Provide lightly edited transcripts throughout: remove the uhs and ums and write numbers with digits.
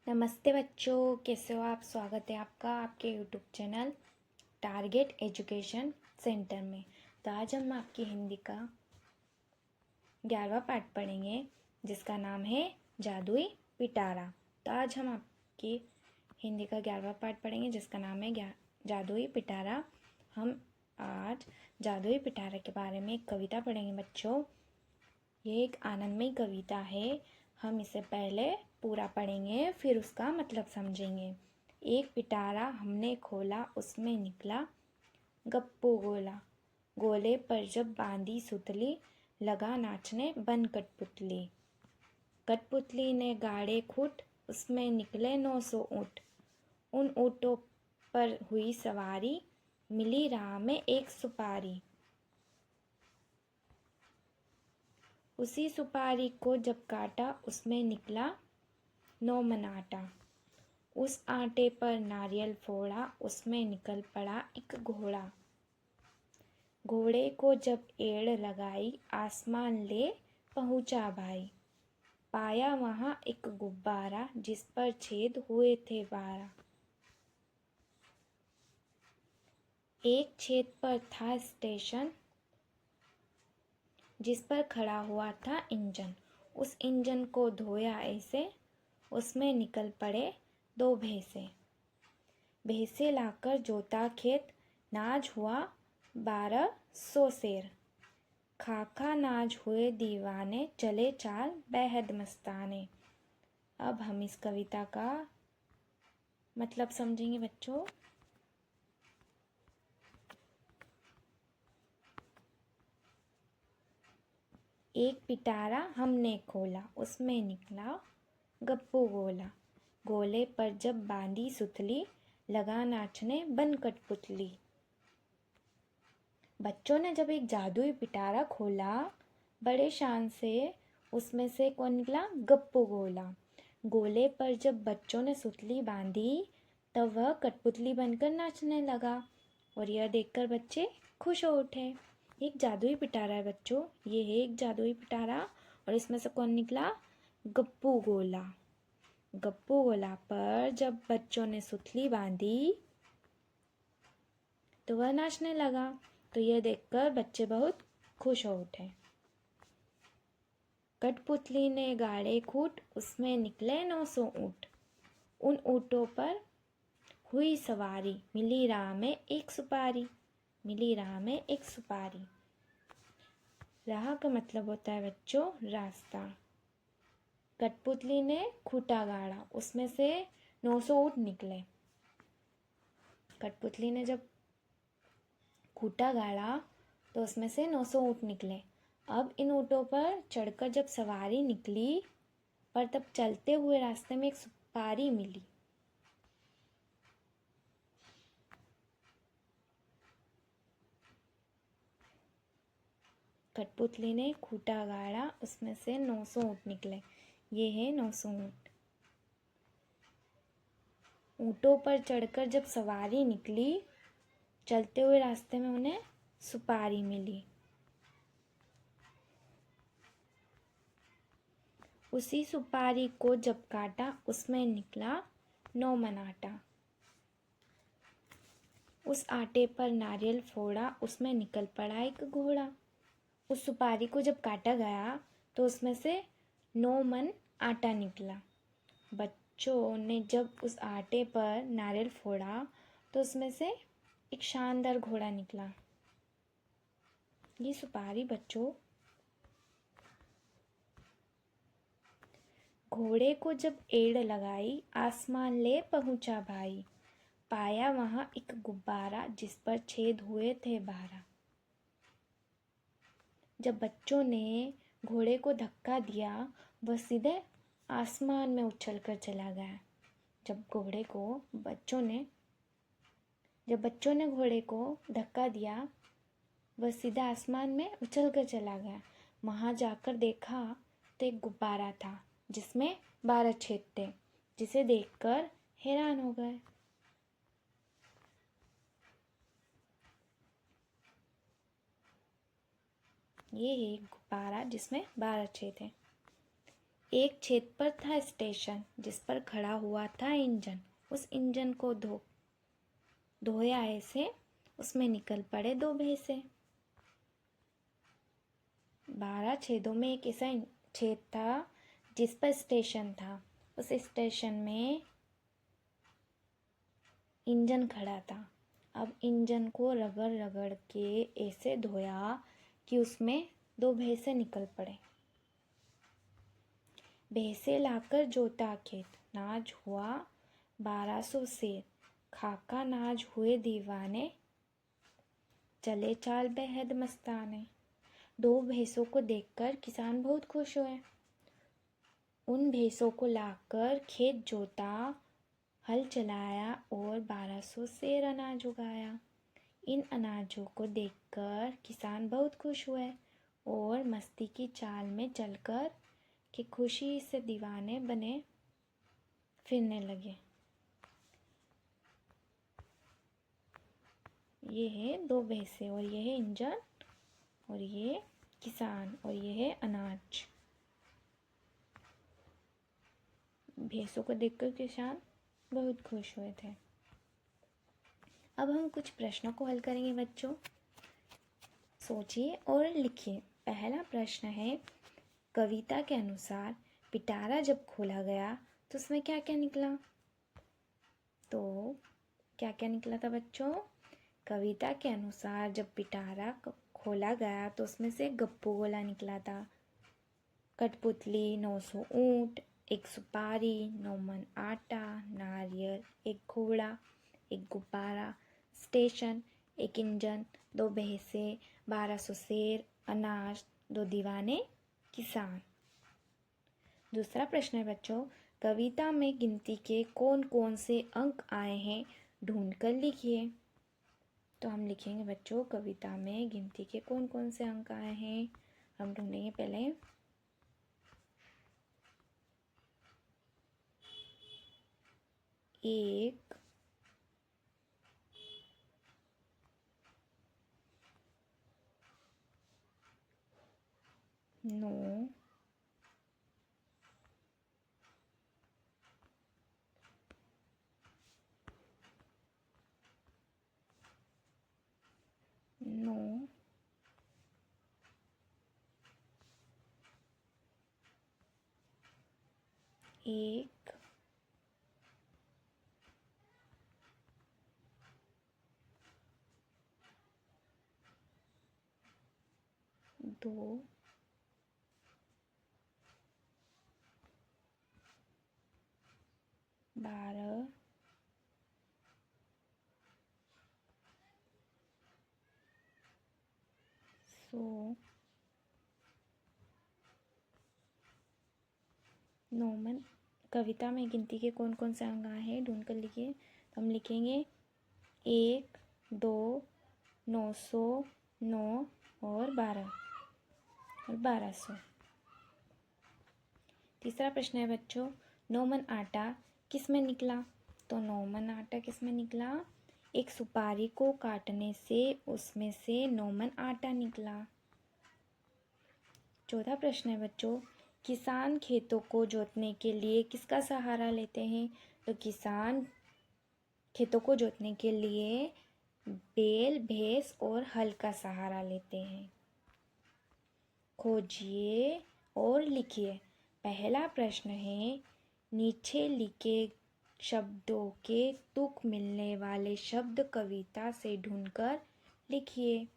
नमस्ते बच्चों, कैसे हो आप। स्वागत है आपका आपके YouTube channel target education centre में। तो आज हम आपकी हिंदी का 11वां पाठ पढ़ेंगे जिसका नाम है जादुई पिटारा। तो आज हम आपकी हिंदी का 11वां पाठ पढ़ेंगे जिसका नाम है जादुई पिटारा। हम आज जादुई पिटारा के बारे में एक कविता पढ़ेंगे बच्चों। ये एक आनंदमयी कविता है। हम इसे पहले पूरा पढ़ेंगे फिर उसका मतलब समझेंगे। एक पिटारा हमने खोला, उसमें निकला गप्पू गोला। गोले पर जब बांधी सुतली, लगा नाचने बन कठपुतली। कठपुतली ने गाड़े खूट, उसमें निकले 900 ऊँट। उन ऊँटों पर हुई सवारी, मिली राह में एक सुपारी। उसी सुपारी को जब काटा, उसमें निकला 9 मन आटा। उस आटे पर नारियल फोड़ा, उसमें निकल पड़ा एक घोड़ा। घोड़े को जब एड़ लगाई, आसमान ले पहुंचा भाई। पाया वहां एक गुब्बारा, जिस पर छेद हुए थे 12। एक छेद पर था स्टेशन, जिस पर खड़ा हुआ था इंजन। उस इंजन को धोया ऐसे, उसमें निकल पड़े 2 भैंसे। भैंसे लाकर जोता खेत, नाज हुआ 1200 शेर। खाखा नाज हुए दीवाने, चले चाल बेहद मस्ताने। अब हम इस कविता का मतलब समझेंगे बच्चों। एक पिटारा हमने खोला, उसमें निकला गप्पू गोला। गोले पर जब बांधी सुतली, लगा नाचने बन कठपुतली। बच्चों ने जब एक जादुई पिटारा खोला बड़े शान से, उसमें से कौन निकला? गप्पू गोला। गोले पर जब बच्चों ने सुतली बांधी, तब वह कठपुतली बनकर नाचने लगा और यह देखकर बच्चे खुश हो उठे। एक जादुई पिटारा है बच्चों, ये है एक जादुई पिटारा और इसमें से कौन निकला? गप्पू गोला। गप्पू गोला पर जब बच्चों ने सुतली बांधी तो वह नाचने लगा। तो यह देखकर बच्चे बहुत खुश हो उठे। कठपुतली ने गाड़े खूट, उसमें निकले 900 ऊँट। उन ऊँटों पर हुई सवारी, मिली राह में एक सुपारी। मिली राह में एक सुपारी। राह का मतलब होता है बच्चों रास्ता। कठपुतली ने खूंटा गाड़ा, उसमें से 900 ऊँट निकले। कठपुतली ने जब खूंटा गाड़ा तो उसमें से 900 ऊँट निकले। अब इन ऊँटों पर चढ़कर जब सवारी निकली, पर तब चलते हुए रास्ते में एक सुपारी मिली। कठपुतली ने खूंटा गाड़ा, उसमें से 900 ऊँट निकले। ये है 900 ऊँट। ऊँटों पर चढ़कर जब सवारी निकली, चलते हुए रास्ते में उन्हें सुपारी मिली। उसी सुपारी को जब काटा, उसमें निकला 9 मन आटा। उस आटे पर नारियल फोड़ा, उसमें निकल पड़ा एक घोड़ा। उस सुपारी को जब काटा गया तो उसमें से 9 मन आटा निकला। बच्चों ने जब उस आटे पर नारियल फोड़ा तो उसमें से एक शानदार घोड़ा निकला। ये सुपारी बच्चों। घोड़े को जब एड़ लगाई, आसमान ले पहुंचा भाई। पाया वहां एक गुब्बारा, जिस पर छेद हुए थे 12। जब बच्चों ने घोड़े को धक्का दिया, वह सीधे आसमान में उछल कर चला गया। जब बच्चों ने घोड़े को धक्का दिया, वह सीधा आसमान में उछल कर चला गया। वहां जाकर देखा तो एक गुब्बारा था जिसमें 12 छेद थे, जिसे देखकर हैरान हो गए। ये है एक गुब्बारा जिसमें 12 छेद हैं। एक छेद पर था स्टेशन जिस पर खड़ा हुआ था इंजन। उस इंजन को धोया ऐसे, उसमें निकल पड़े 2 भैंसे। 12 छेदों में एक ऐसा छेद था जिस पर स्टेशन था। उस स्टेशन में इंजन खड़ा था। अब इंजन को रगड़ रगड़ के ऐसे धोया कि उसमें 2 भैंसे निकल पड़े। भैंसे लाकर जोता खेत, नाज हुआ 1200 सेर। खाका नाज हुए दीवाने, चले चाल बेहद मस्ताने। 2 भैंसों को देखकर किसान बहुत खुश हुए। उन भैंसों को लाकर खेत जोता, हल चलाया और 1200 सेर अनाज उगाया। इन अनाजों को देखकर किसान बहुत खुश हुए और मस्ती की चाल में चलकर कि खुशी से दीवाने बने फिरने लगे। ये है 2 भैंसे और ये है इंजन और ये किसान और ये है अनाज। भैंसों को देखकर किसान बहुत खुश हुए थे। अब हम कुछ प्रश्नों को हल करेंगे बच्चों। सोचिए और लिखिए। पहला प्रश्न है, कविता के अनुसार पिटारा जब खोला गया तो उसमें क्या क्या निकला? तो क्या क्या निकला था बच्चों? कविता के अनुसार जब पिटारा खोला गया तो उसमें से गप्पू गोला निकला था, कठपुतली, 900 ऊंट, 1 सुपारी, 9 मन आटा, नारियल, 1 घोड़ा, 1 गुब्बारा, स्टेशन, 1 इंजन, 2 भैंसे, 1200 शेर, अनाज, 2 दीवाने, किसान। दूसरा प्रश्न है बच्चों, कविता में गिनती के कौन कौन से अंक आए हैं ढूंढ कर लिखिए। तो हम लिखेंगे बच्चों, कविता में गिनती के कौन कौन से अंक आए हैं हम ढूंढेंगे। पहले 1, 9, 9, 1, 2, 12, 100, 9 मन। कविता में गिनती के कौन कौन से अंक आए हैं ढूंढ कर लिखिए। तो हम लिखेंगे 1, 2, 900, 9 और 12 और 1200। तीसरा प्रश्न है बच्चों, 9 मन आटा किस में निकला? तो 9 मन आटा किस में निकला? 1 सुपारी को काटने से उसमें से 9 मन आटा निकला। चौथा प्रश्न है बच्चों, किसान खेतों को जोतने के लिए किसका सहारा लेते हैं? तो किसान खेतों को जोतने के लिए बैल, भैंस और हल का सहारा लेते हैं। खोजिए और लिखिए। पहला प्रश्न है, नीचे लिखे शब्दों के तुक मिलने वाले शब्द कविता से ढूंढकर लिखिए।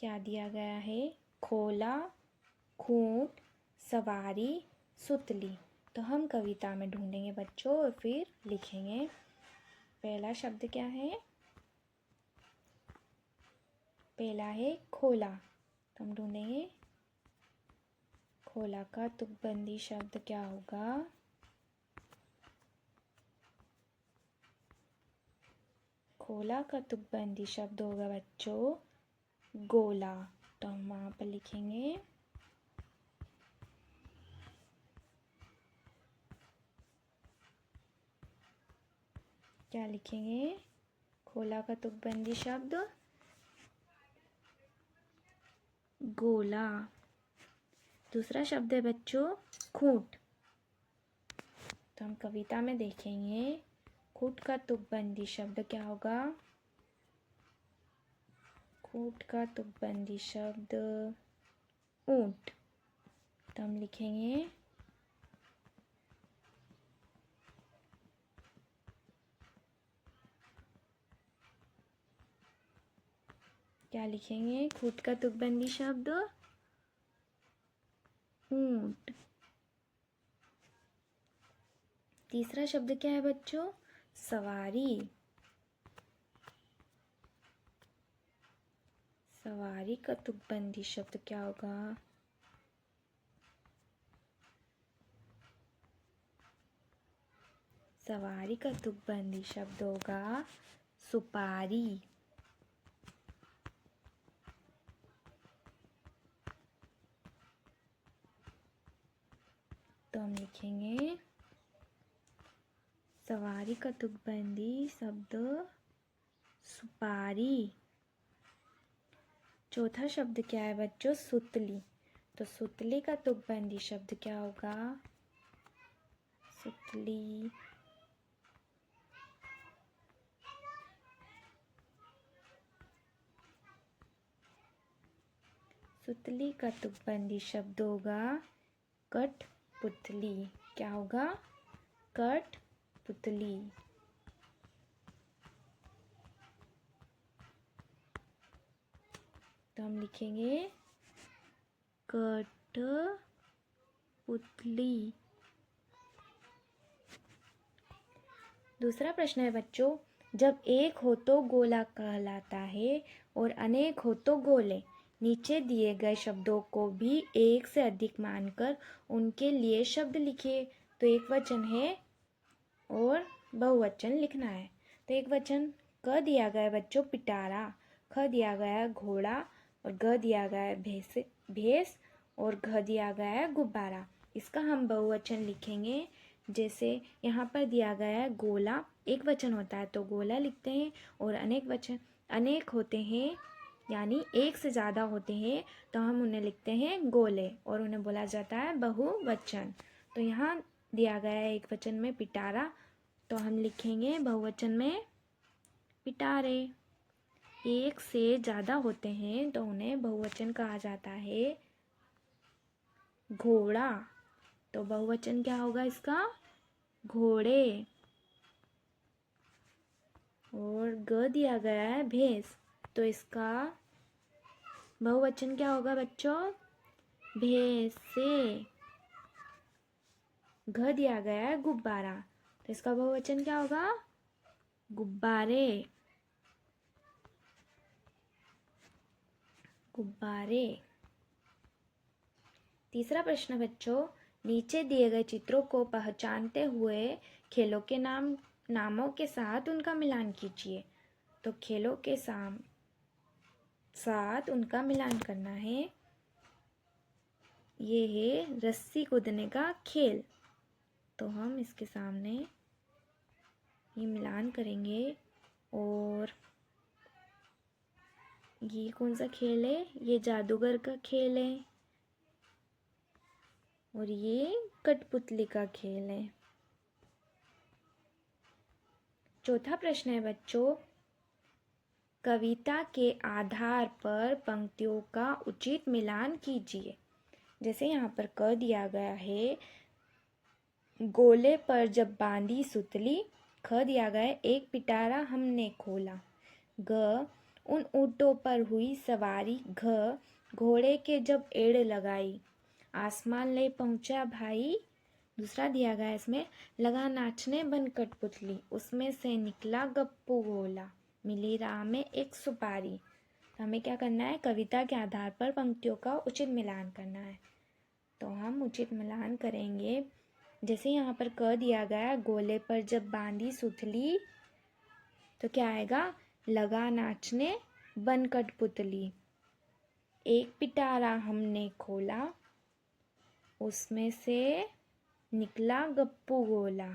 क्या दिया गया है? खोला, खूंट, सवारी, सुतली। तो हम कविता में ढूंढेंगे बच्चों और फिर लिखेंगे। पहला शब्द क्या है? पहला है खोला। तो हम ढूंढेंगे खोला का तुकबंदी शब्द क्या होगा? खोला का तुकबंदी शब्द होगा बच्चों गोला। तो हम वहाँ पर लिखेंगे क्या लिखेंगे? खोला का तुकबंदी शब्द गोला। दूसरा शब्द है बच्चों खूंट। तो हम कविता में देखेंगे खूंट का तुकबंदी शब्द क्या होगा। खूंट का तुकबंदी शब्द ऊंट। तो हम लिखेंगे क्या लिखेंगे, खूंट का तुकबंदी शब्द ऊंट। तीसरा शब्द क्या है बच्चों, सवारी। सवारी का तुकबंदी शब्द क्या होगा। सवारी का तुकबंदी शब्द होगा सुपारी। तो हम लिखेंगे सवारी का तुकबंदी शब्द सुपारी। चौथा शब्द क्या है बच्चों, सुतली। तो सुतली का तुकबंदी शब्द क्या होगा, सुतली। सुतली का तुकबंदी शब्द होगा कठपुतली। क्या होगा, कठपुतली। तो हम लिखेंगे कठपुतली। दूसरा प्रश्न है बच्चों, जब एक हो तो गोला कहलाता है और अनेक हो तो गोले। नीचे दिए गए शब्दों को भी एक से अधिक मानकर उनके लिए शब्द लिखिए। तो एक वचन है और बहुवचन लिखना है। तो एक वचन क दिया गया है बच्चों पिटारा, ख दिया गया है घोड़ा और ग दिया गया है भैंस और घ दिया गया है गुब्बारा। इसका हम बहुवचन लिखेंगे। जैसे यहाँ पर दिया गया है गोला, एक वचन होता है तो गोला लिखते हैं, और अनेक वचन अनेक होते हैं यानी एक से ज़्यादा होते हैं तो हम उन्हें लिखते हैं गोले और उन्हें बोला जाता है बहुवचन। तो यहाँ दिया गया है एक वचन में पिटारा, तो हम लिखेंगे बहुवचन में पिटारे। एक से ज़्यादा होते हैं तो उन्हें बहुवचन कहा जाता है घोड़ा। तो बहुवचन क्या होगा इसका, घोड़े। और ग दिया गया है भैंस, तो इसका बहुवचन क्या होगा बच्चों, भैंसे। घ दिया गया है गुब्बारा, तो इसका बहुवचन क्या होगा, गुब्बारे। गुब्बारे। तीसरा प्रश्न बच्चों, नीचे दिए गए चित्रों को पहचानते हुए खेलों के नामों के साथ उनका मिलान कीजिए। तो खेलों के साथ उनका मिलान करना है। ये है रस्सी कूदने का खेल, तो हम इसके सामने ये मिलान करेंगे। और ये कौन सा खेल है, ये जादूगर का खेल है और ये कठपुतली का खेल है। चौथा प्रश्न है बच्चों, कविता के आधार पर पंक्तियों का उचित मिलान कीजिए। जैसे यहाँ पर क दिया गया है गोले पर जब बांधी सुतली। ख दिया गया है एक पिटारा हमने खोला। ग उन ऊँटों पर हुई सवारी। घ घोड़े के जब एड़ लगाई। आसमान ले पहुँचा भाई। दूसरा दिया गया है इसमें, लगा नाचने बन कठपुतली, उसमें से निकला गप्पू गोला, मिली राह में एक सुपारी। तो हमें क्या करना है, कविता के आधार पर पंक्तियों का उचित मिलान करना है। तो हम उचित मिलान करेंगे। जैसे यहाँ पर क दिया गया है गोले पर जब बांधी सुतली, तो क्या आएगा, लगा नाचने बन कठपुतली, एक पिटारा हमने खोला, उसमें से निकला गप्पू गोला।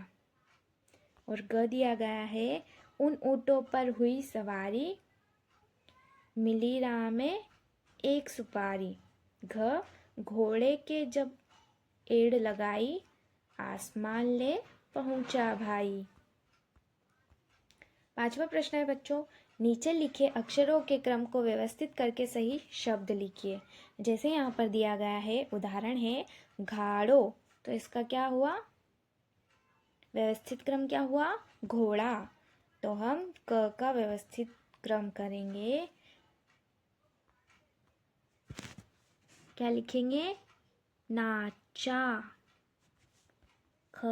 और ग दिया गया है उन ऊँटों पर हुई सवारी, मिली राह में एक सुपारी। घ घोड़े के जब एड़ लगाई, आसमान ले पहुंचा भाई। पांचवा प्रश्न है बच्चों, नीचे लिखे अक्षरों के क्रम को व्यवस्थित करके सही शब्द लिखिए। जैसे यहाँ पर दिया गया है, उदाहरण है घाड़ो, तो इसका क्या हुआ, व्यवस्थित क्रम क्या हुआ, घोड़ा। तो हम क का व्यवस्थित क्रम करेंगे, क्या लिखेंगे, नाचा। ख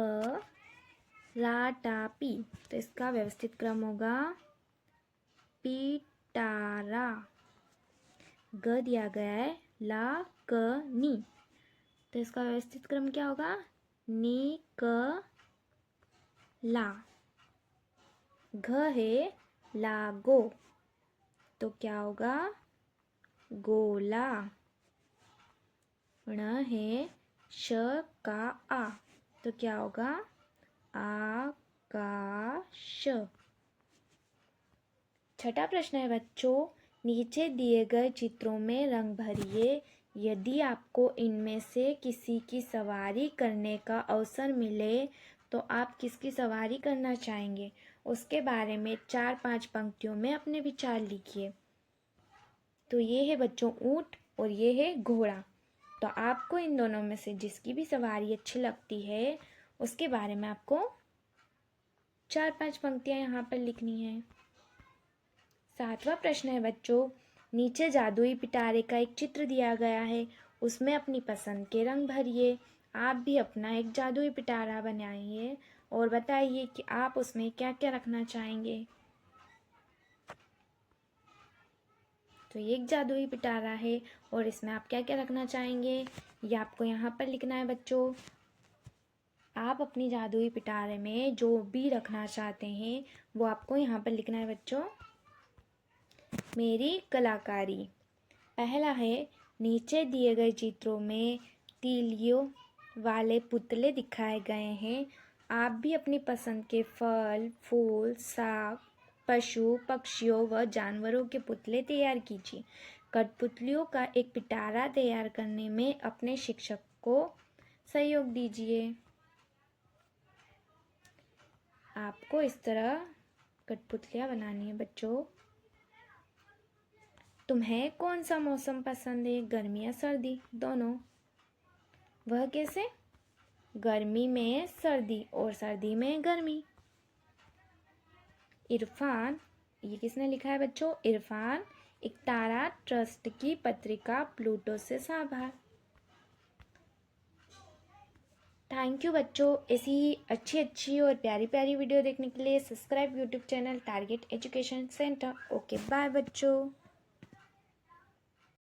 राटापी, तो इसका व्यवस्थित क्रम होगा पिटारा। ग दिया गया है ला क नी, तो इसका व्यवस्थित क्रम क्या होगा, नी क ला। घ है लागो, तो क्या होगा, गोला। ण है श का आ, तो क्या होगा, आकाश। छठा प्रश्न है बच्चों, नीचे दिए गए चित्रों में रंग भरिए। यदि आपको इनमें से किसी की सवारी करने का अवसर मिले तो आप किसकी सवारी करना चाहेंगे, उसके बारे में 4-5 पंक्तियों में अपने विचार लिखिए। तो ये है बच्चों ऊंट और ये है घोड़ा। तो आपको इन दोनों में से जिसकी भी सवारी अच्छी लगती है उसके बारे में आपको 4-5 पंक्तियां यहाँ पर लिखनी है। सातवां प्रश्न है बच्चों, नीचे जादुई पिटारे का एक चित्र दिया गया है, उसमें अपनी पसंद के रंग भरिए। आप भी अपना एक जादुई पिटारा बनाइए और बताइए कि आप उसमें क्या क्या रखना चाहेंगे। तो ये एक जादुई पिटारा है और इसमें आप क्या क्या रखना चाहेंगे, ये आपको यहाँ पर लिखना है बच्चों। आप अपनी जादुई पिटारे में जो भी रखना चाहते हैं वो आपको यहाँ पर लिखना है बच्चों। मेरी कलाकारी। पहला है, नीचे दिए गए चित्रों में तीलियों वाले पुतले दिखाए गए हैं। आप भी अपनी पसंद के फल, फूल, साग, पशु, पक्षियों व जानवरों के पुतले तैयार कीजिए। कठपुतलियों का एक पिटारा तैयार करने में अपने शिक्षक को सहयोग दीजिए। आपको इस तरह कठपुतलियाँ बनानी है बच्चों। तुम्हें कौन सा मौसम पसंद है, गर्मी या सर्दी? दोनों। वह कैसे? गर्मी में सर्दी और सर्दी में गर्मी। इरफान, ये किसने लिखा है बच्चों? इरफान एक तारा ट्रस्ट की पत्रिका प्लूटो से साभा। थैंक यू बच्चों। ऐसी ही अच्छी और प्यारी प्यारी वीडियो देखने के लिए subscribe YouTube channel target education centre. Okay bye बच्चों।